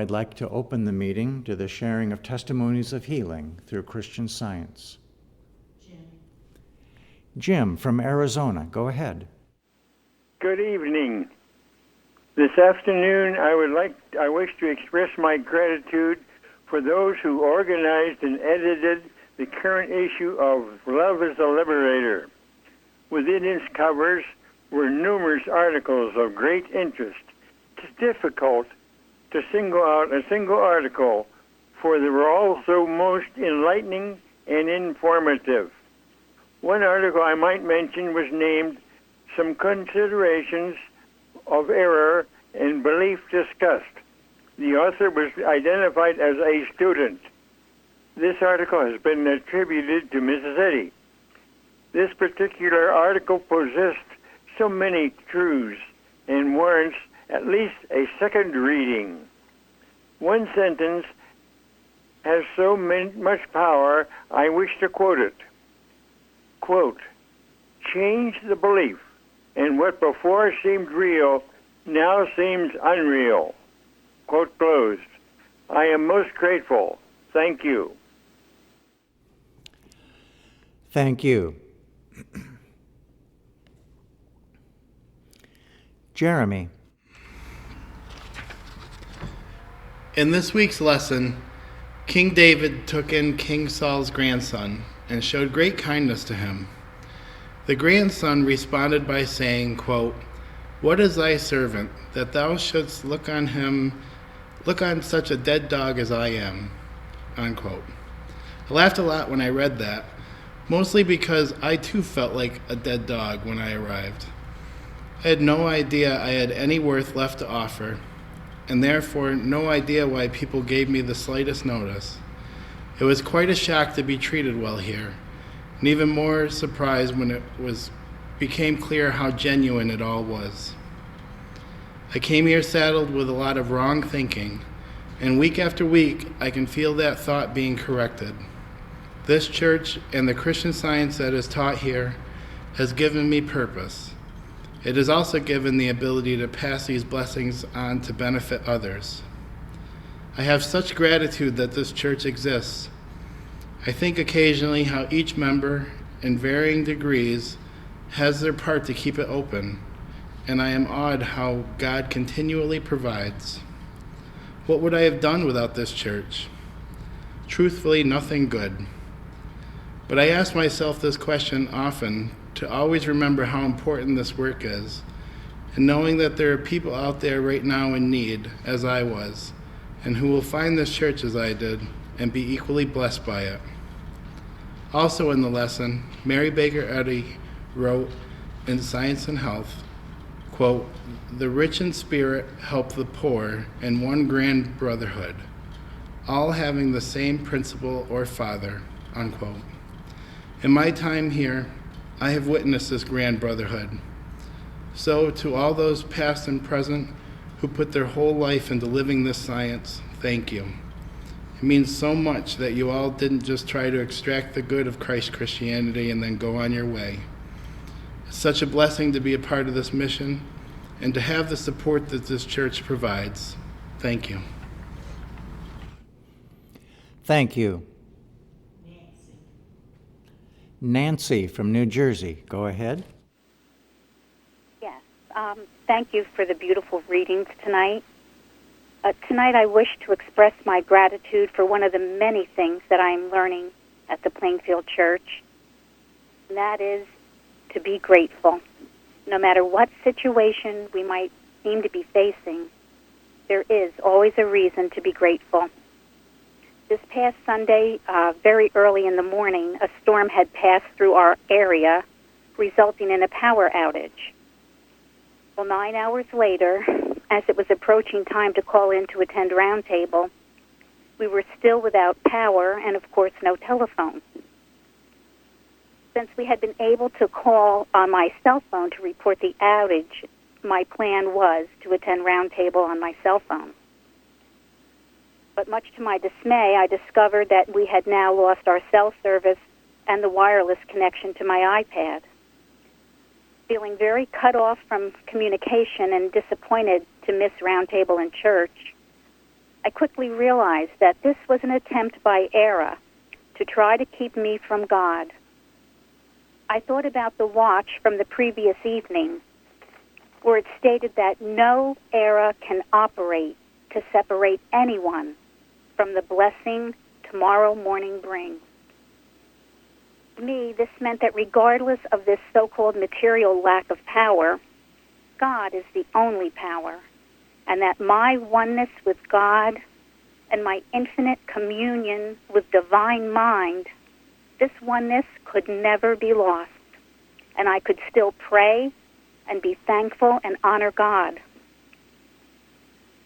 I'd like to open the meeting to the sharing of testimonies of healing through Christian Science. Jim from Arizona, go ahead. Good evening. This afternoon, I wish to express my gratitude for those who organized and edited the current issue of Love is a Liberator. Within its covers were numerous articles of great interest. It's difficult to single out a single article, for they were all so most enlightening and informative. One article I might mention was named Some Considerations of Error and Belief Discussed. The author was identified as a student. This article has been attributed to Mrs. Eddy. This particular article possessed so many truths and warrants at least a second reading. One sentence has so much power, I wish to quote it. Quote, "Change the belief, and what before seemed real now seems unreal." Quote closed. I am most grateful. Thank you. Thank you. Jeremy. In this week's lesson, King David took in King Saul's grandson and showed great kindness to him. The grandson responded by saying, quote, "What is thy servant, that thou shouldst look on such a dead dog as I am?" Unquote. I laughed a lot when I read that, mostly because I too felt like a dead dog when I arrived. I had no idea I had any worth left to offer, and therefore no idea why people gave me the slightest notice. It was quite a shock to be treated well here, and even more surprised when it became clear how genuine it all was. I came here saddled with a lot of wrong thinking, and week after week I can feel that thought being corrected. This church and the Christian Science that is taught here has given me purpose. It has also given the ability to pass these blessings on to benefit others. I have such gratitude that this church exists. I think occasionally how each member, in varying degrees, has their part to keep it open, and I am awed how God continually provides. What would I have done without this church? Truthfully, nothing good. But I ask myself this question often to always remember how important this work is, and knowing that there are people out there right now in need, as I was, and who will find this church as I did and be equally blessed by it. Also in the lesson, Mary Baker Eddy wrote in Science and Health, quote, "The rich in spirit help the poor in one grand brotherhood, all having the same principle or father," unquote. In my time here, I have witnessed this grand brotherhood. So to all those past and present who put their whole life into living this science, thank you. It means so much that you all didn't just try to extract the good of Christ Christianity and then go on your way. It's such a blessing to be a part of this mission and to have the support that this church provides. Thank you. Thank you. Nancy from New Jersey, go ahead. Yes, thank you for the beautiful readings tonight. Tonight I wish to express my gratitude for one of the many things that I am learning at the Plainfield Church, and that is to be grateful. No matter what situation we might seem to be facing, there is always a reason to be grateful. This past Sunday, very early in the morning, a storm had passed through our area, resulting in a power outage. Well, 9 hours later, as it was approaching time to call in to attend roundtable, we were still without power and, of course, no telephone. Since we had been able to call on my cell phone to report the outage, my plan was to attend roundtable on my cell phone. But much to my dismay, I discovered that we had now lost our cell service and the wireless connection to my iPad. Feeling very cut off from communication and disappointed to miss roundtable in church, I quickly realized that this was an attempt by error to try to keep me from God. I thought about the watch from the previous evening, where it stated that no error can operate to separate anyone from the blessing tomorrow morning brings. To me, this meant that regardless of this so-called material lack of power, God is the only power, and that my oneness with God and my infinite communion with divine mind, this oneness could never be lost, and I could still pray and be thankful and honor God.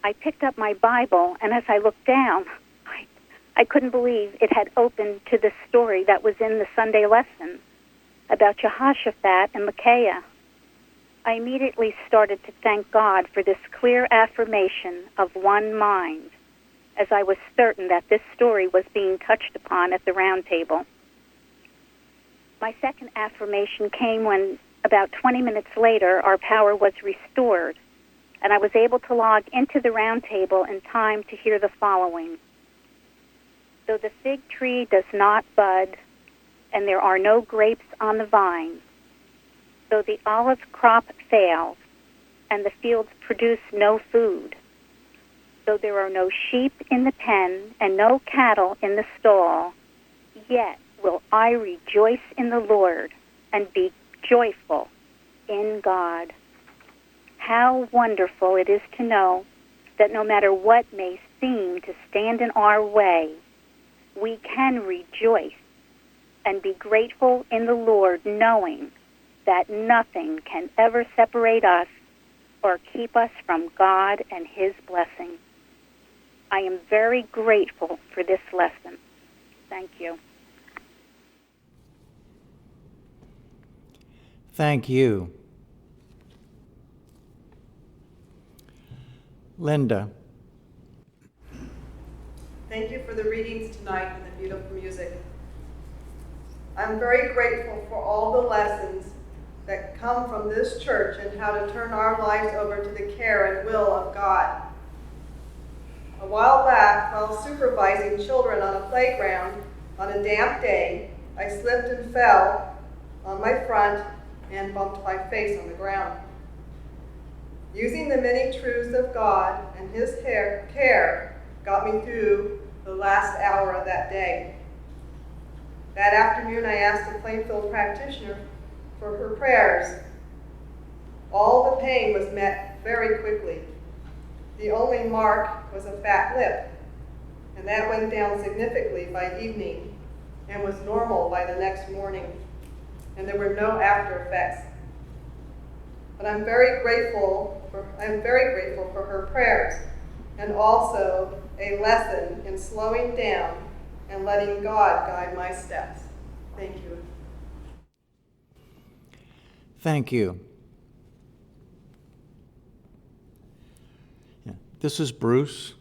I picked up my Bible, and as I looked down, I couldn't believe it had opened to the story that was in the Sunday lesson about Jehoshaphat and Micaiah. I immediately started to thank God for this clear affirmation of one mind, as I was certain that this story was being touched upon at the round table. My second affirmation came when, about 20 minutes later, our power was restored, and I was able to log into the round table in time to hear the following. Though the fig tree does not bud, and there are no grapes on the vine, though the olive crop fails, and the fields produce no food, though there are no sheep in the pen and no cattle in the stall, yet will I rejoice in the Lord and be joyful in God. How wonderful it is to know that no matter what may seem to stand in our way, we can rejoice and be grateful in the Lord, knowing that nothing can ever separate us or keep us from God and His blessing. I am very grateful for this lesson. Thank you. Thank you. Linda. Thank you for the readings tonight and the beautiful music. I'm very grateful for all the lessons that come from this church and how to turn our lives over to the care and will of God. A while back, while supervising children on a playground on a damp day, I slipped and fell on my front and bumped my face on the ground. Using the many truths of God and His care got me through the last hour of that day. That afternoon, I asked a Plainfield practitioner for her prayers. All the pain was met very quickly. The only mark was a fat lip, and that went down significantly by evening and was normal by the next morning, and there were no after effects. But I'm very grateful for her prayers, and also a lesson in slowing down and letting God guide my steps. Thank you. Thank you. This is Bruce.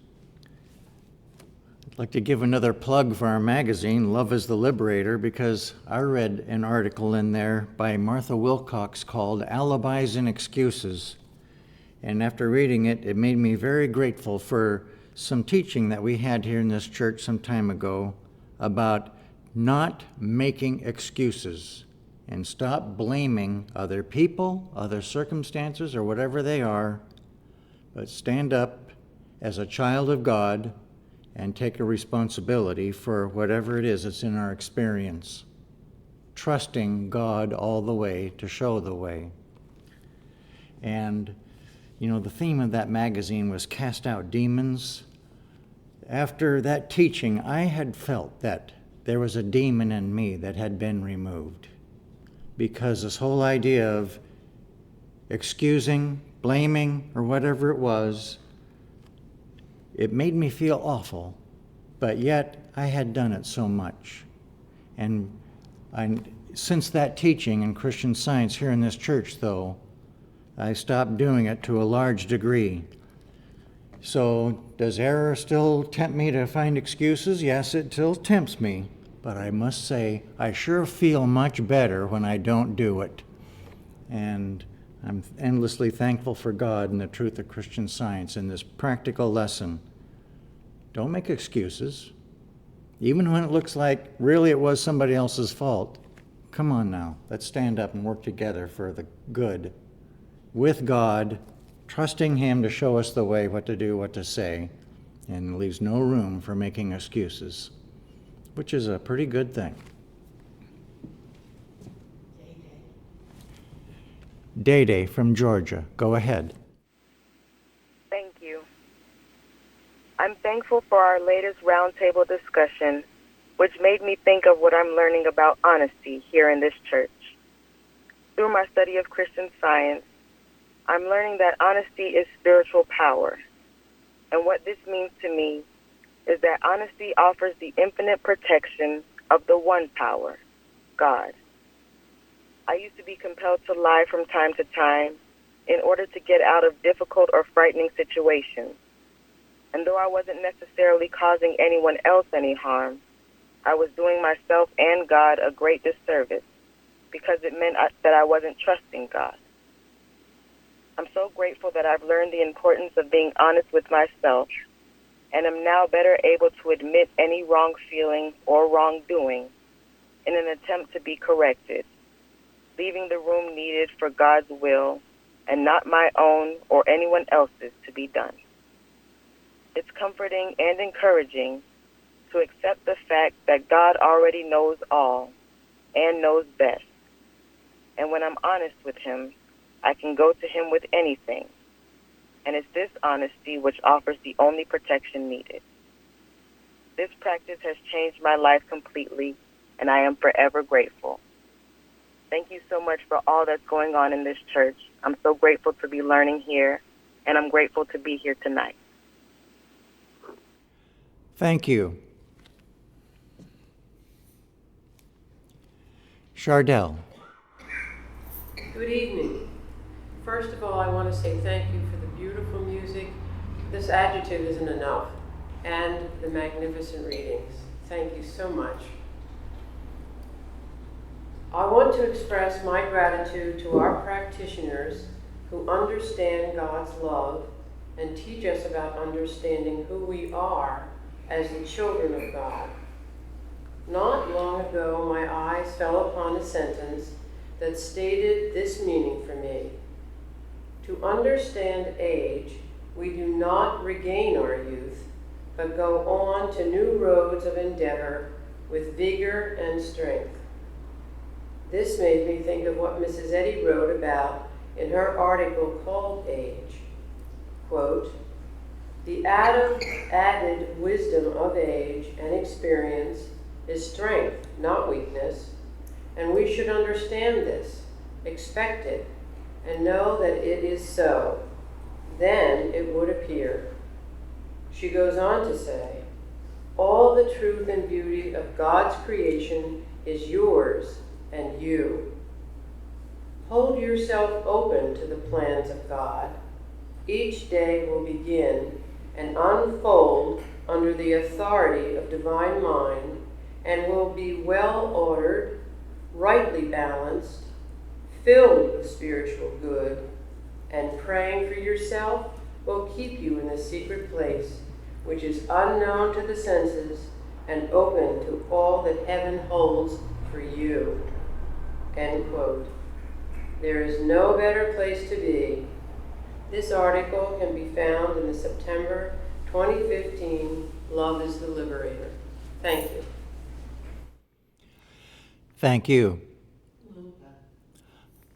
I'd like to give another plug for our magazine, Love is the Liberator, because I read an article in there by Martha Wilcox called Alibis and Excuses. And after reading it, it made me very grateful for some teaching that we had here in this church some time ago about not making excuses and stop blaming other people, other circumstances, or whatever they are, but stand up as a child of God and take a responsibility for whatever it is that's in our experience, trusting God all the way to show the way. And you know, the theme of that magazine was Cast Out Demons. After that teaching, I had felt that there was a demon in me that had been removed. Because this whole idea of excusing, blaming, or whatever it was, it made me feel awful. But yet, I had done it so much. And since that teaching in Christian Science here in this church, though, I stopped doing it to a large degree. So does error still tempt me to find excuses? Yes, it still tempts me. But I must say, I sure feel much better when I don't do it. And I'm endlessly thankful for God and the truth of Christian Science in this practical lesson Don't make excuses. Even when it looks like really it was somebody else's fault. Come on now, let's stand up and work together for the good. With God, trusting Him to show us the way, what to do, what to say, and leaves no room for making excuses, which is a pretty good thing. Day from Georgia, go ahead. Thank you. I'm thankful for our latest roundtable discussion, which made me think of what I'm learning about honesty here in this church. Through my study of Christian Science, I'm learning that honesty is spiritual power. And what this means to me is that honesty offers the infinite protection of the one power, God. I used to be compelled to lie from time to time in order to get out of difficult or frightening situations. And though I wasn't necessarily causing anyone else any harm, I was doing myself and God a great disservice because it meant that I wasn't trusting God. I'm so grateful that I've learned the importance of being honest with myself, and am now better able to admit any wrong feeling or wrongdoing in an attempt to be corrected, leaving the room needed for God's will and not my own or anyone else's to be done. It's comforting and encouraging to accept the fact that God already knows all and knows best. And when I'm honest with Him, I can go to Him with anything. And it's this honesty which offers the only protection needed. This practice has changed my life completely, and I am forever grateful. Thank you so much for all that's going on in this church. I'm so grateful to be learning here, and I'm grateful to be here tonight. Thank you. Chardell. Good evening. First of all, I want to say thank you for the beautiful music. This adjective isn't enough. And the magnificent readings. Thank you so much. I want to express my gratitude to our practitioners who understand God's love and teach us about understanding who we are as the children of God. Not long ago, my eyes fell upon a sentence that stated this meaning for me. To understand age, we do not regain our youth, but go on to new roads of endeavor with vigor and strength. This made me think of what Mrs. Eddy wrote about in her article called Age. Quote, "The added wisdom of age and experience is strength, not weakness, and we should understand this, expect it, and know that it is so. Then it would appear." She goes on to say, "All the truth and beauty of God's creation is yours and you. Hold yourself open to the plans of God. Each day will begin and unfold under the authority of divine mind and will be well ordered, rightly balanced, filled with spiritual good, and praying for yourself will keep you in the secret place, which is unknown to the senses and open to all that heaven holds for you." End quote. There is no better place to be. This article can be found in the September 2015 Love is the Liberator. Thank you. Thank you.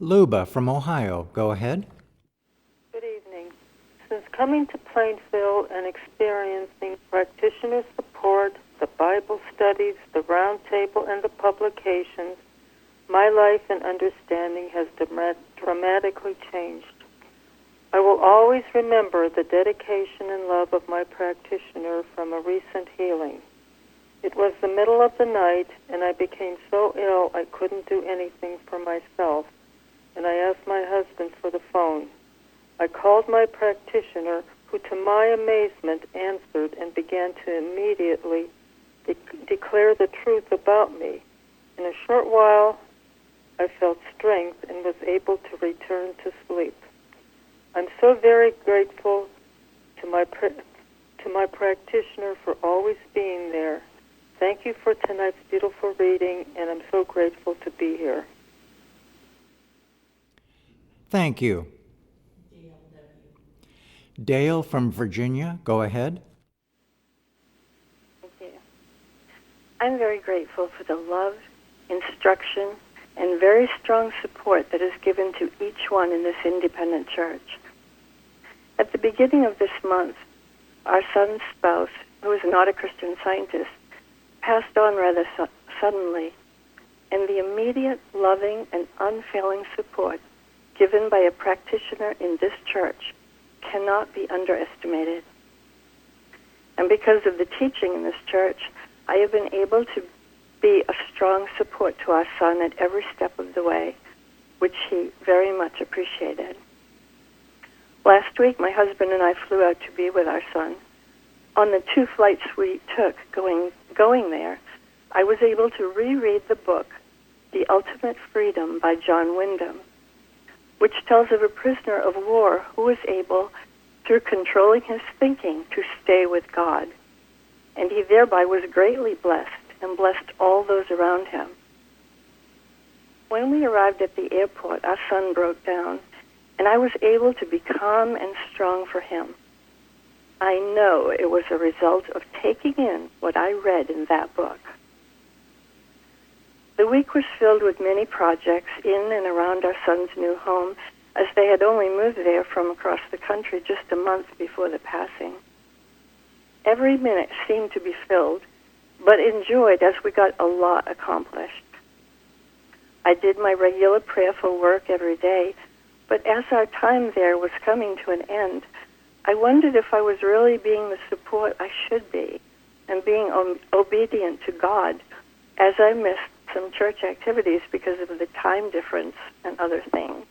Luba from Ohio, go ahead. Good evening. Since coming to Plainfield and experiencing practitioner support, the Bible studies, the round table, and the publications, my life and understanding has dramatically changed. I will always remember the dedication and love of my practitioner from a recent healing. It was the middle of the night, and I became so ill I couldn't do anything for myself, and I asked my husband for the phone. I called my practitioner, who to my amazement answered and began to immediately declare the truth about me. In a short while, I felt strength and was able to return to sleep. I'm so very grateful to my to my practitioner for always being there. Thank you for tonight's beautiful reading, and I'm so grateful to be here. Thank you. Dale from Virginia, go ahead. Thank you. I'm very grateful for the love, instruction, and very strong support that is given to each one in this independent church. At the beginning of this month, our son's spouse, who is not a Christian Scientist, passed on rather suddenly, and the immediate, loving, and unfailing support given by a practitioner in this church cannot be underestimated. And because of the teaching in this church, I have been able to be a strong support to our son at every step of the way, which he very much appreciated. Last week, my husband and I flew out to be with our son. On the 2 flights we took going there, I was able to reread the book, The Ultimate Freedom by John Wyndham, which tells of a prisoner of war who was able, through controlling his thinking, to stay with God. And he thereby was greatly blessed and blessed all those around him. When we arrived at the airport, our son broke down, and I was able to be calm and strong for him. I know it was a result of taking in what I read in that book. The week was filled with many projects in and around our son's new home, as they had only moved there from across the country just a month before the passing. Every minute seemed to be filled, but enjoyed as we got a lot accomplished. I did my regular prayerful work every day, but as our time there was coming to an end, I wondered if I was really being the support I should be and being obedient to God, as I missed some church activities because of the time difference and other things.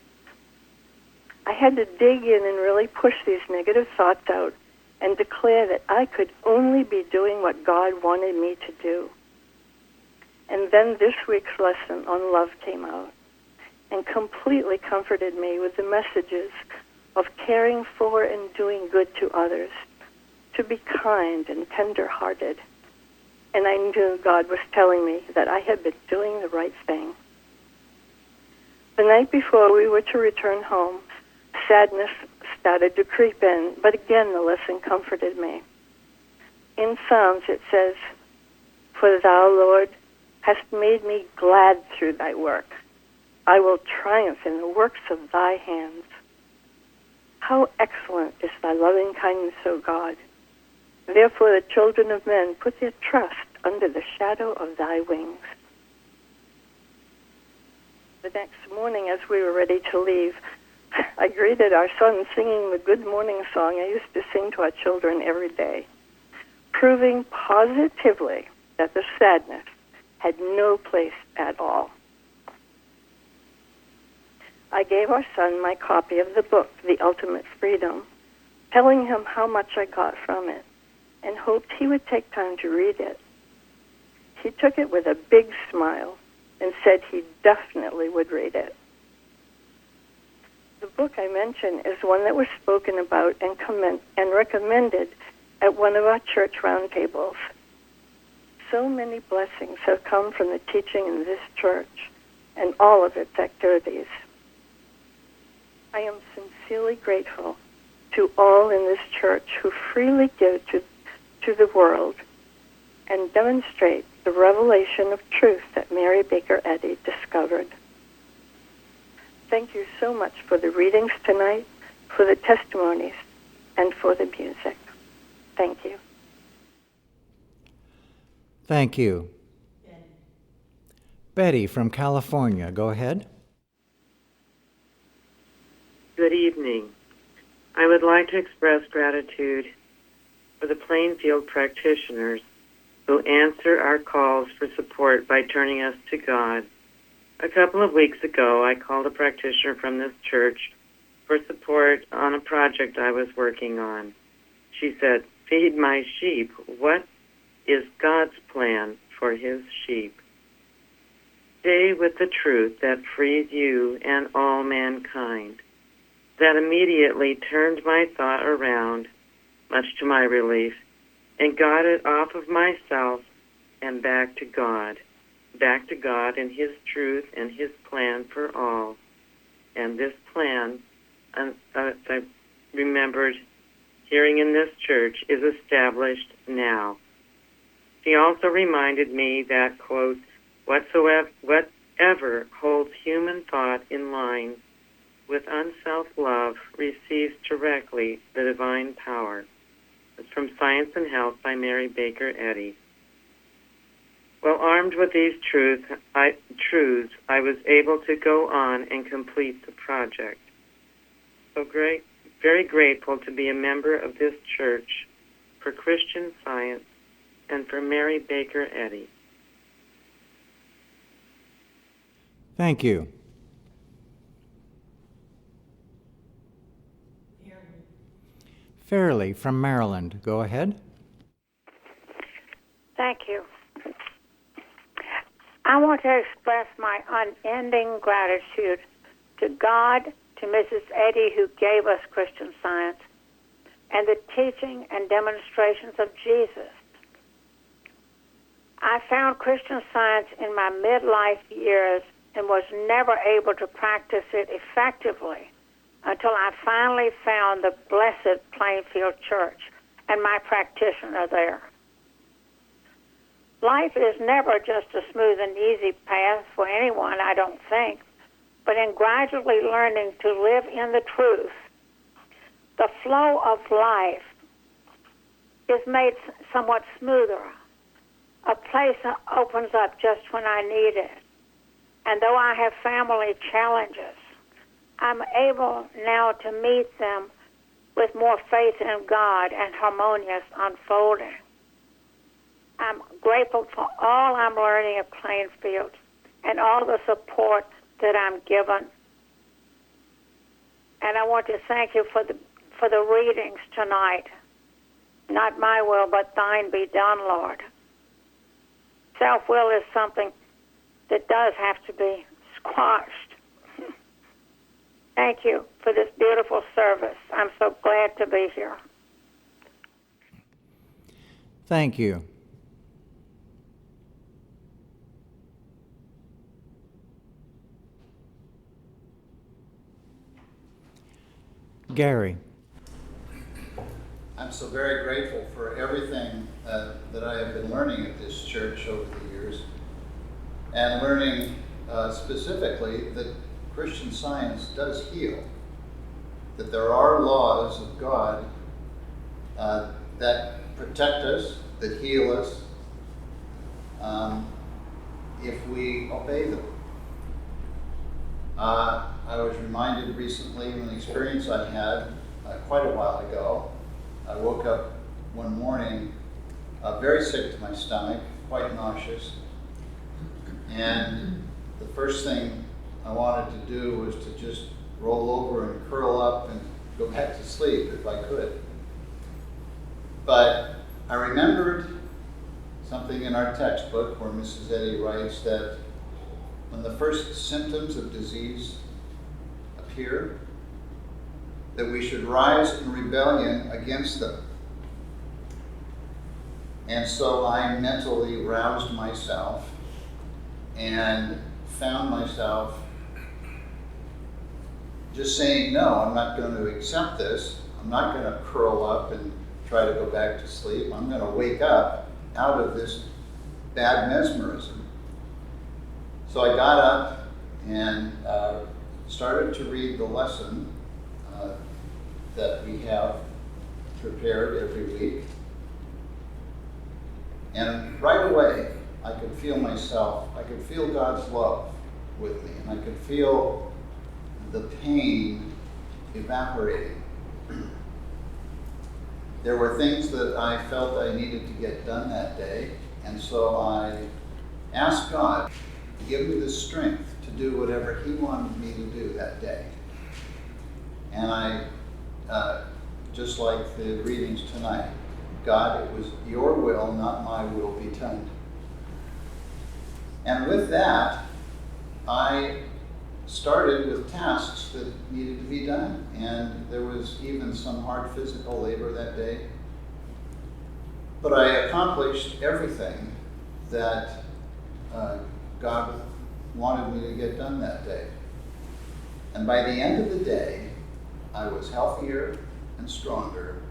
I had to dig in and really push these negative thoughts out and declare that I could only be doing what God wanted me to do. And then this week's lesson on love came out and completely comforted me with the messages of caring for and doing good to others, to be kind and tender-hearted. And I knew God was telling me that I had been doing the right thing. The night before we were to return home, sadness started to creep in, but again the lesson comforted me. In Psalms it says, "For thou, Lord, hast made me glad through thy work. I will triumph in the works of thy hands. How excellent is thy loving kindness, O God. Therefore the children of men put their trust under the shadow of thy wings." The next morning, as we were ready to leave, I greeted our son singing the good morning song I used to sing to our children every day, proving positively that the sadness had no place at all. I gave our son my copy of the book, The Ultimate Freedom, telling him how much I got from it, and hoped he would take time to read it. He took it with a big smile and said he definitely would read it. The book I mentioned is one that was spoken about and recommended at one of our church roundtables. So many blessings have come from the teaching in this church and all of its activities. I am sincerely grateful to all in this church who freely give to the world and demonstrate the revelation of truth that Mary Baker Eddy discovered. Thank you so much for the readings tonight, for the testimonies, and for the music. Thank you. Thank you. Betty from California, go ahead. Good evening. I would like to express gratitude for the Plainfield practitioners who answer our calls for support by turning us to God. A couple of weeks ago, I called a practitioner from this church for support on a project I was working on. She said, "Feed my sheep. What is God's plan for his sheep? Stay with the truth that frees you and all mankind." That immediately turned my thought around much to my relief, and got it off of myself and back to God and His truth and His plan for all. And this plan, I remembered hearing in this church, is established now. He also reminded me that, quote, whatever holds human thought in line with unself-love receives directly the divine power. It's from Science and Health by Mary Baker Eddy. Well, armed with these truths, I was able to go on and complete the project. So very grateful to be a member of this church for Christian Science and for Mary Baker Eddy. Thank you. Fairley from Maryland, go ahead. Thank you. I want to express my unending gratitude to God, to Mrs. Eddy, who gave us Christian Science, and the teaching and demonstrations of Jesus. I found Christian Science in my midlife years and was never able to practice it effectively until I finally found the blessed Plainfield Church and my practitioner there. Life is never just a smooth and easy path for anyone, I don't think, but in gradually learning to live in the truth, the flow of life is made somewhat smoother. A place opens up just when I need it. And though I have family challenges, I'm able now to meet them with more faith in God and harmonious unfolding. I'm grateful for all I'm learning at Plainfield and all the support that I'm given. And I want to thank you for the readings tonight. Not my will, but thine be done, Lord. Self-will is something that does have to be squashed. Thank you for this beautiful service. I'm so glad to be here. Thank you. Gary. I'm so very grateful for everything that I have been learning at this church over the years, and learning specifically that Christian Science does heal, that there are laws of God that protect us, that heal us, if we obey them. I was reminded recently of an experience I had quite a while ago. I woke up one morning very sick to my stomach, quite nauseous, and the first thing I wanted to do was to just roll over and curl up and go back to sleep if I could. But I remembered something in our textbook where Mrs. Eddy writes that when the first symptoms of disease appear, that we should rise in rebellion against them. And so I mentally roused myself and found myself just saying, no, I'm not going to accept this. I'm not going to curl up and try to go back to sleep. I'm going to wake up out of this bad mesmerism. So I got up and started to read the lesson that we have prepared every week. And right away, I could feel myself, I could feel God's love with me, and I could feel the pain evaporating. There were things that I felt I needed to get done that day, and so I asked God to give me the strength to do whatever He wanted me to do that day. And I, just like the readings tonight, God, it was your will, not my will, be done. And with that, I started with tasks that needed to be done. And there was even some hard physical labor that day. But I accomplished everything that God wanted me to get done that day. And by the end of the day, I was healthier and stronger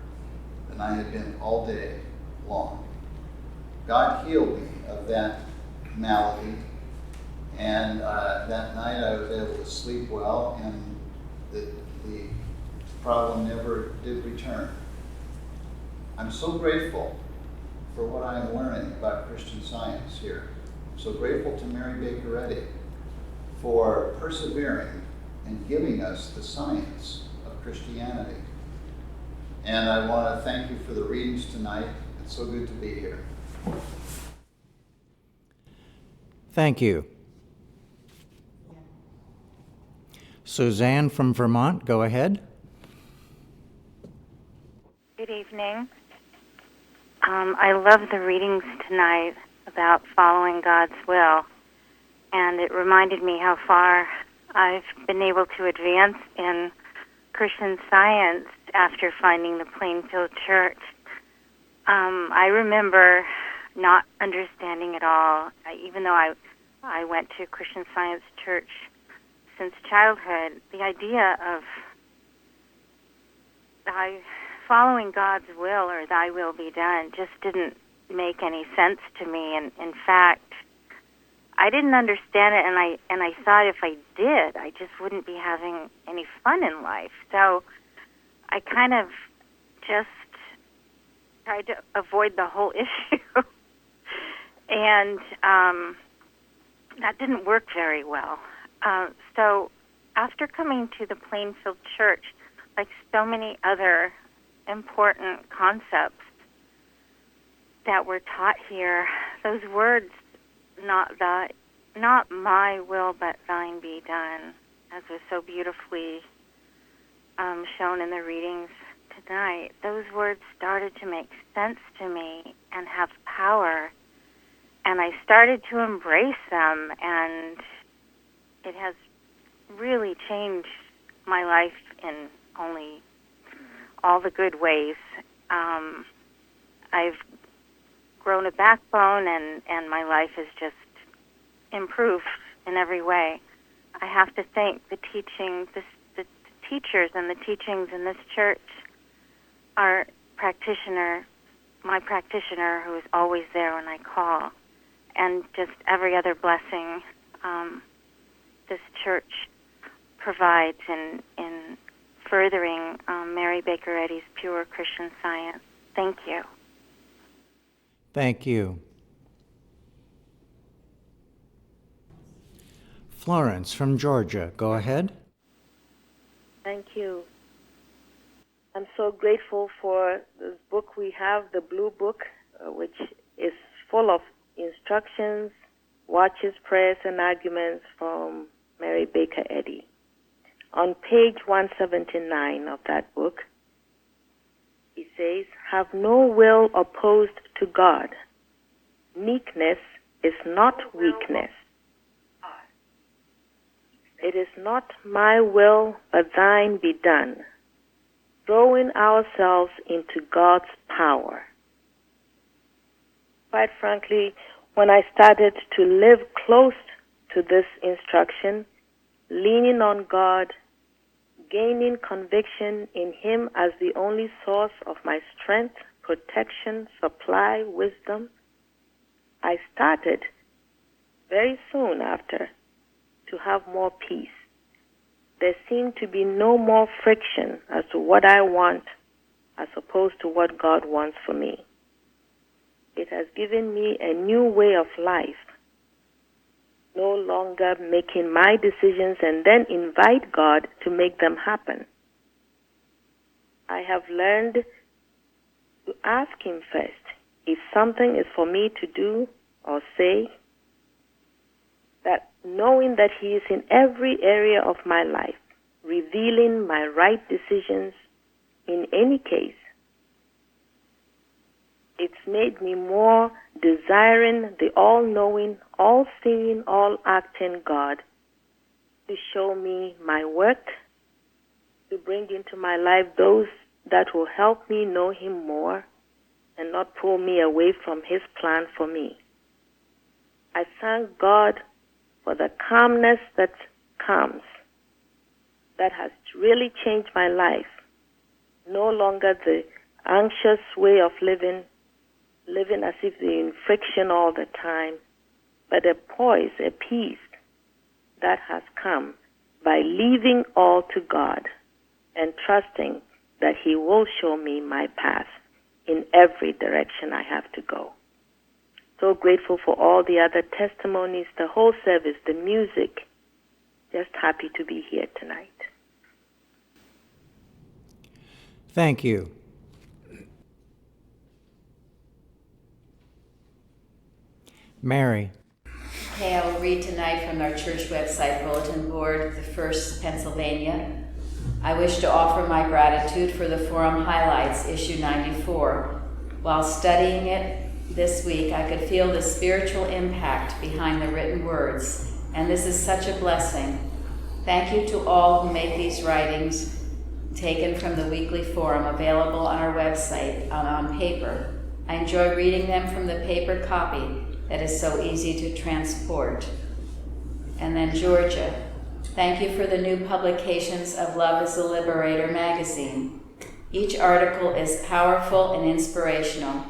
than I had been all day long. God healed me of that malady, and that night I was able to sleep well, and the problem never did return. I'm so grateful for what I am learning about Christian Science here. I'm so grateful to Mary Baker Eddy for persevering and giving us the science of Christianity. And I want to thank you for the readings tonight. It's so good to be here. Thank you. Suzanne from Vermont, go ahead. Good evening. I love the readings tonight about following God's will, and it reminded me how far I've been able to advance in Christian Science after finding the Plainfield Church. I remember not understanding it all, even though I went to Christian Science Church since childhood. The idea of following God's will, or thy will be done, just didn't make any sense to me. And in fact, I didn't understand it, and I thought if I did, I just wouldn't be having any fun in life. So I kind of just tried to avoid the whole issue. And that didn't work very well. So after coming to the Plainfield Church, like so many other important concepts that were taught here, those words, not my will but thine be done, as was so beautifully shown in the readings tonight, those words started to make sense to me and have power, and I started to embrace them, and it has really changed my life in only all the good ways. I've grown a backbone, and my life has just improved in every way. I have to thank the teachers and the teachings in this church, our practitioner, my practitioner who is always there when I call, and just every other blessing this church provides in furthering Mary Baker Eddy's pure Christian Science. Thank you. Thank you. Florence from Georgia, go ahead. Thank you. I'm so grateful for this book we have, the Blue Book, which is full of instructions, watches, prayers, and arguments from Mary Baker Eddy. On page 179 of that book, he says, "Have no will opposed to God. Meekness is not weakness. It is not my will, but thine be done. Throwing ourselves into God's power." Quite frankly, when I started to live close to this instruction, leaning on God, gaining conviction in Him as the only source of my strength, protection, supply, wisdom, I started very soon after to have more peace. There seemed to be no more friction as to what I want as opposed to what God wants for me. It has given me a new way of life, no longer making my decisions and then invite God to make them happen. I have learned to ask Him first if something is for me to do or say, that knowing that He is in every area of my life, revealing my right decisions in any case. It's made me more desiring the all-knowing, all-seeing, all-acting God to show me my work, to bring into my life those that will help me know Him more, and not pull me away from His plan for me. I thank God for the calmness that comes, that has really changed my life. No longer the anxious way of living as if they're in friction all the time, but a poise, a peace that has come by leaving all to God and trusting that He will show me my path in every direction I have to go. So grateful for all the other testimonies, the whole service, the music. Just happy to be here tonight. Thank you. Mary. Okay, I will read tonight from our church website bulletin board, the First Pennsylvania. I wish to offer my gratitude for the Forum Highlights, issue 94. While studying it this week, I could feel the spiritual impact behind the written words, and this is such a blessing. Thank you to all who make these writings taken from the weekly forum available on our website on paper. I enjoy reading them from the paper copy that is so easy to transport. And then Georgia, thank you for the new publications of Love is the Liberator magazine. Each article is powerful and inspirational.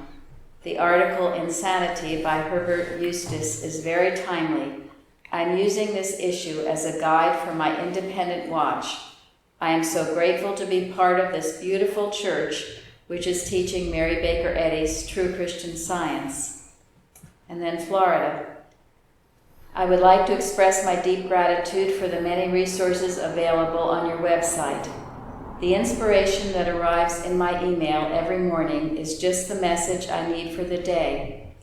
The article Insanity by Herbert Eustace is very timely. I'm using this issue as a guide for my independent watch. I am so grateful to be part of this beautiful church, which is teaching Mary Baker Eddy's True Christian Science. And then Florida. I would like to express my deep gratitude for the many resources available on your website. The inspiration that arrives in my email every morning is just the message I need for the day.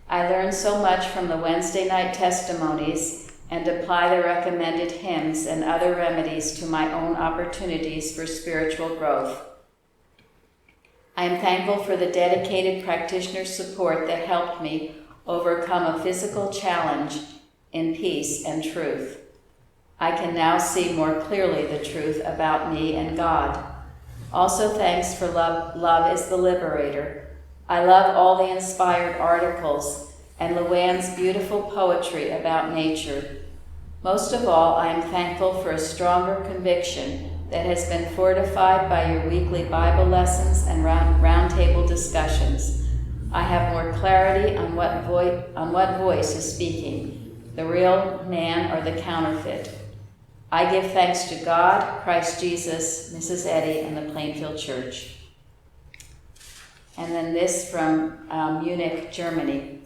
I learn so much from the Wednesday night testimonies and apply the recommended hymns and other remedies to my own opportunities for spiritual growth. I am thankful for the dedicated practitioner support that helped me overcome a physical challenge in peace and truth. I can now see more clearly the truth about me and God. Also thanks for Love is the Liberator. I love all the inspired articles and Luann's beautiful poetry about nature. Most of all, I am thankful for a stronger conviction that has been fortified by your weekly Bible lessons and roundtable discussions. I have more clarity on what voice is speaking, the real man or the counterfeit. I give thanks to God, Christ Jesus, Mrs. Eddy, and the Plainfield Church. And then this from Munich, Germany.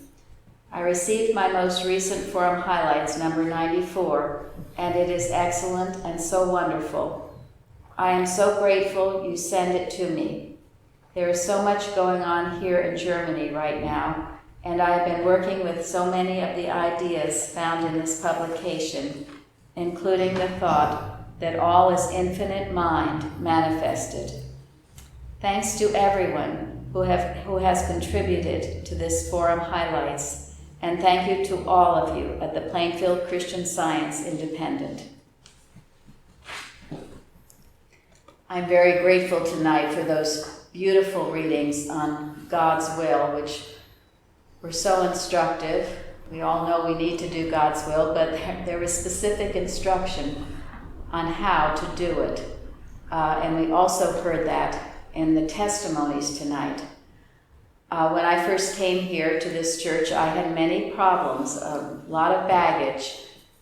I received my most recent Forum Highlights, number 94, and it is excellent and so wonderful. I am so grateful you send it to me. There is so much going on here in Germany right now, and I have been working with so many of the ideas found in this publication, including the thought that all is infinite mind manifested. Thanks to everyone who has contributed to this Forum Highlights, and thank you to all of you at the Plainfield Christian Science Independent. I'm very grateful tonight for those beautiful readings on God's will, which were so instructive. We all know we need to do God's will, but there was specific instruction on how to do it. And we also heard that in the testimonies tonight. When I first came here to this church, I had many problems, a lot of baggage,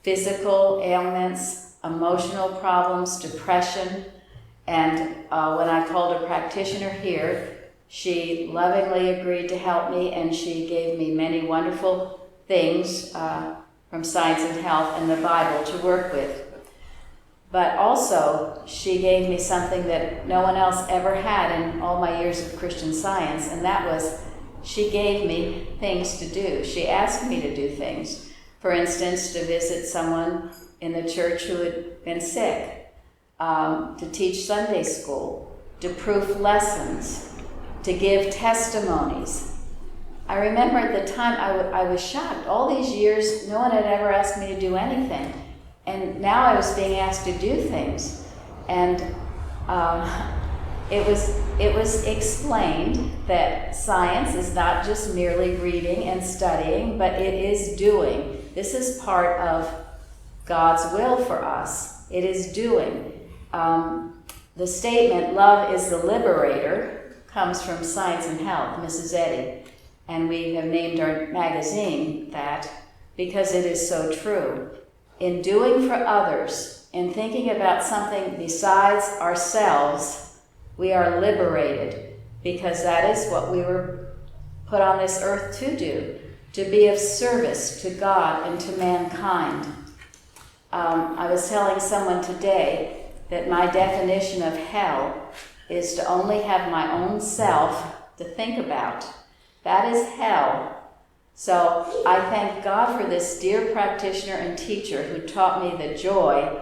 physical ailments, emotional problems, depression. And when I called a practitioner here, she lovingly agreed to help me, and she gave me many wonderful things from Science and Health and the Bible to work with. But also, she gave me something that no one else ever had in all my years of Christian Science, and that was she gave me things to do. She asked me to do things. For instance, to visit someone in the church who had been sick, to teach Sunday school, to proof lessons, to give testimonies. I remember at the time I was shocked. All these years, no one had ever asked me to do anything. And now I was being asked to do things. And it it was explained that science is not just merely reading and studying, but it is doing. This is part of God's will for us. It is doing. The statement, love is the liberator, comes from Science and Health, Mrs. Eddy. And we have named our magazine that because it is so true. In doing for others, in thinking about something besides ourselves, we are liberated, because that is what we were put on this earth to do, to be of service to God and to mankind. I was telling someone today that my definition of hell is to only have my own self to think about. That is hell. So I thank God for this dear practitioner and teacher who taught me the joy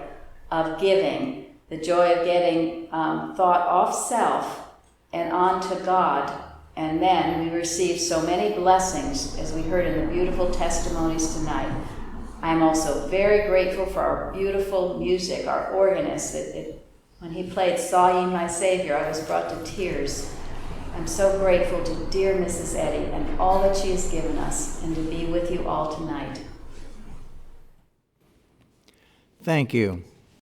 of giving, the joy of getting thought off self and onto God. And then we receive so many blessings, as we heard in the beautiful testimonies tonight. I'm also very grateful for our beautiful music, our organist. When he played Saw Ye My Savior, I was brought to tears. I'm so grateful to dear Mrs. Eddy and all that she has given us, and to be with you all tonight. Thank you.